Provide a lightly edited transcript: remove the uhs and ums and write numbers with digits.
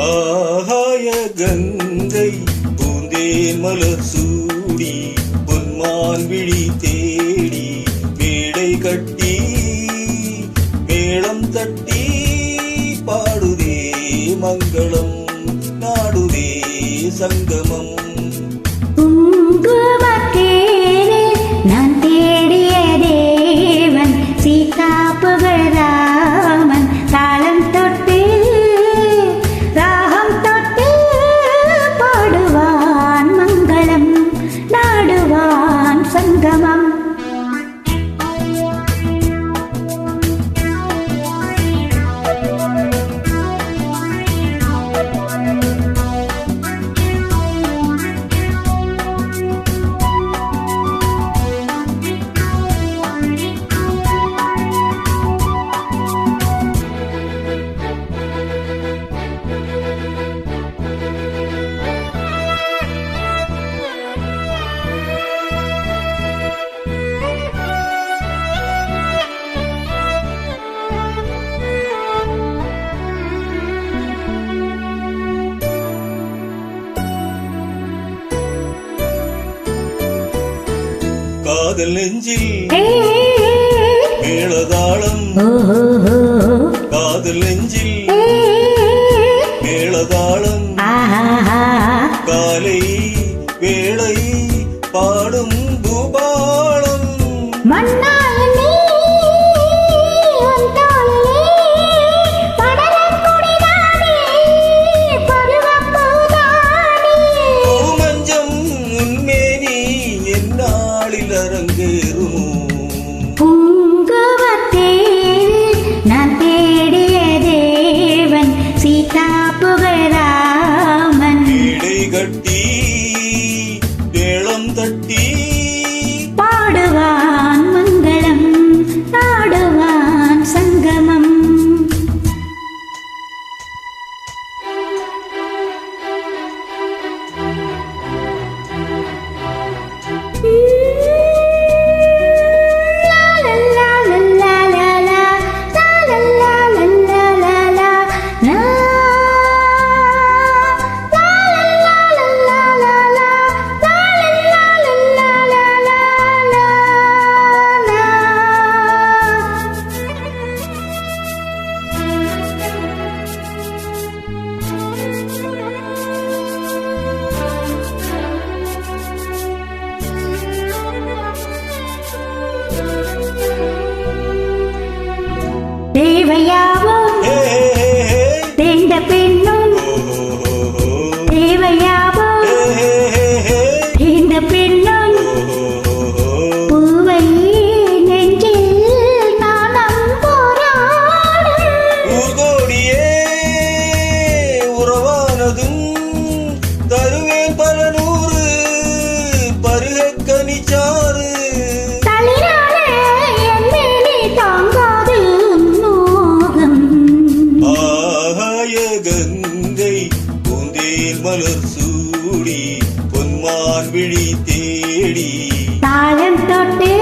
ஆகாய கங்கை பூந்தேன் மலர் சூடி பொன்மான் விழி தேடி மேடை கட்டி மேளம் தட்டி பாடுதே மங்களம் நாடுதே சங்கமம். நான் தேடிய தேவன் சீதா புகழராமன் தாளம் தொட்டு ராகம் தொட்டு பாடுவான் மங்களம் நாடுவான் சங்கமம். காதல் நெஞ்சில் மேளதாளம் காதல் நெஞ்சில் மேளதாளம் காலை வேளை பாடும் பூபாளம் மஞ்சம் உன்மேனி என்னாளில் அரங்கேறுமோ. நான் தேடிய தேவன் சீதா புகழராமன் மேடை கட்டி மேளம் தட்டி பாடுவான் மங்களம் நாடுவான் சங்கமம். தேவையாவும் தேர்ந்த பெண்ணும் தேவையாவும் தேர்ந்த பெண்ணும் பூவை நெஞ்சில் நானும் போராடும். ஊர்கோடியே உறவானதும் தருவேன் பல நூறு பருக கனிச்சாறு. கங்கை பூந்தேன் மலர் சூடி பொன்மான் விழி தேடி தாளம் தொட்டு